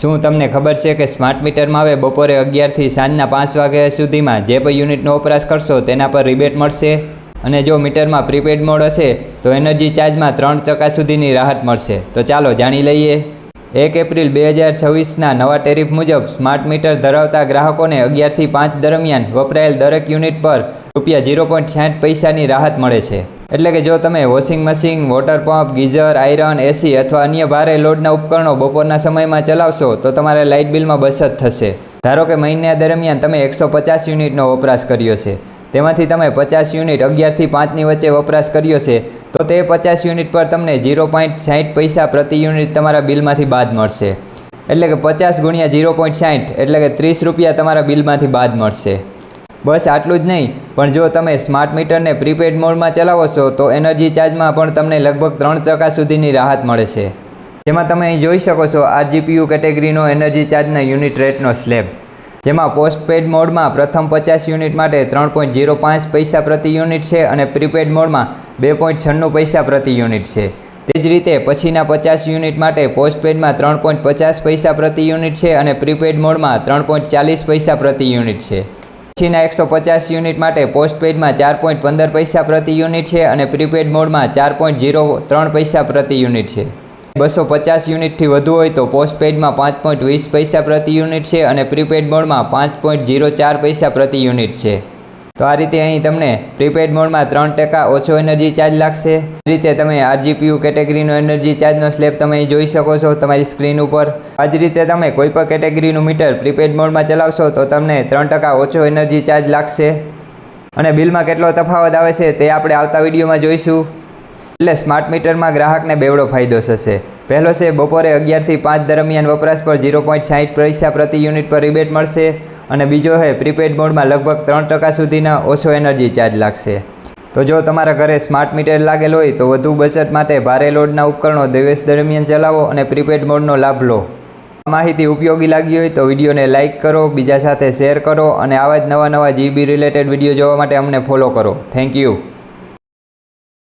શું તમને ખબર છે કે સ્માર્ટ મીટરમાં હવે બપોરે 11 થી સાંજના 5 વાગ્યા સુધીમાં જે પણ યુનિટનો વપરાશ કરશો તેના પર રિબેટ મળશે અને જો મીટરમાં પ્રીપેડ મોડ હશે તો એનર્જી ચાર્જમાં 3% સુધીની રાહત મળશે। તો ચાલો જાણી લઈએ। 1 એપ્રિલ 2026ના નવા ટેરિફ મુજબ સ્માર્ટ મીટર ધરાવતા ગ્રાહકોને 11 થી 5 દરમિયાન વપરાયેલ દરેક યુનિટ પર ₹0.60ની રાહત મળે છે। એટલે કે જો તમે washing machine, water pump, geyser, iron, AC અથવા અન્ય ભારે લોડના ઉપકરણો બપોરના સમયમાં ચલાવશો તો તમારે લાઇટ બિલમાં બચત થશે। ધારો કે મહિના દરમિયાન તમે 150 યુનિટનો વપરાશ કર્યો છે, તેમાંથી તમે 50 યુનિટ 11 થી 5ની વચ્ચે વપરાશ કર્યો છે, તો તે 50 યુનિટ પર તમને 0.60 પ્રતિ યુનિટ તમારા બિલમાંથી બાદ મળશે। એટલે કે 50 ગુણ્યા 0.60 એટલે કે ₹30 તમારા બિલમાંથી બાદ મળશે। બસ આટલું જ નહીં, પણ જો તમે સ્માર્ટ મીટરને પ્રીપેડ મોડમાં ચલાવો છો તો એનર્જી ચાર્જમાં પણ તમને લગભગ 3% સુધીની રાહત મળે છે। જેમાં તમે અહીં જોઈ શકો છો RGPU કેટેગરીનો એનર્જી ચાર્જના યુનિટ રેટનો સ્લેબ, જેમાં પોસ્ટપેડ મોડમાં પ્રથમ 50 યુનિટ માટે 3.05 પ્રતિ યુનિટ છે અને પ્રીપેડ મોડમાં 2.96 પ્રતિ યુનિટ છે। તે જ રીતે પછીના 50 યુનિટ માટે પોસ્ટપેડમાં 3.50 પ્રતિ યુનિટ છે અને પ્રીપેડ મોડમાં 3.40 પ્રતિ યુનિટ છે। પછીના 150 યુનિટ માટે પોસ્ટપેડમાં 4.15 પ્રતિ યુનિટ છે અને પ્રીપેડ મોડમાં 4.03 પ્રતિ યુનિટ છે। 250 યુનિટથી વધુ હોય તો પોસ્ટપેડમાં 5.20 પ્રતિ યુનિટ છે અને પ્રીપેડ મોડમાં 5.04 પ્રતિ યુનિટ છે। તો આ રીતે અહીં તમને પ્રીપેડ મોડમાં 3% ઓછો એનર્જી ચાર્જ લાગશે। આ રીતે તમે RGPU કેટેગરીનો એનર્જી ચાર્જનો સ્લેબ તમે અહીં જોઈ શકો છો તમારી સ્ક્રીન ઉપર। આ જ રીતે તમે કોઈ પણ કેટેગરીનું મીટર પ્રીપેડ મોડમાં ચલાવશો તો તમને 3% ઓછો એનર્જી ચાર્જ લાગશે અને બિલમાં કેટલો તફાવત આવે છે તે આપણે આવતા વિડીયોમાં જોઈશું। એટલે સ્માર્ટ મીટરમાં ગ્રાહકને બેવડો ફાયદો થશે। પહેલો છે બપોરે 11 થી 5 દરમિયાન વપરાશ પર 0.60 પ્રતિ યુનિટ પર રિબેટ મળશે અને બીજો છે પ્રીપેડ મોડમાં લગભગ 3% સુધીનો ઓછો એનર્જી ચાર્જ લાગશે। તો જો તમારા ઘરે સ્માર્ટ મીટર લાગેલ હોય તો વધુ બચત માટે ભારે લોડના ઉપકરણો દિવસ દરમિયાન ચલાવો અને પ્રીપેડ મોડનો લાભ લો। આ માહિતી ઉપયોગી લાગી હોય તો વિડીયોને લાઇક કરો, બીજા સાથે શેર કરો અને આવા જ નવા GB રિલેટેડ વિડીયો જોવા માટે અમને ફોલો કરો। Thank you.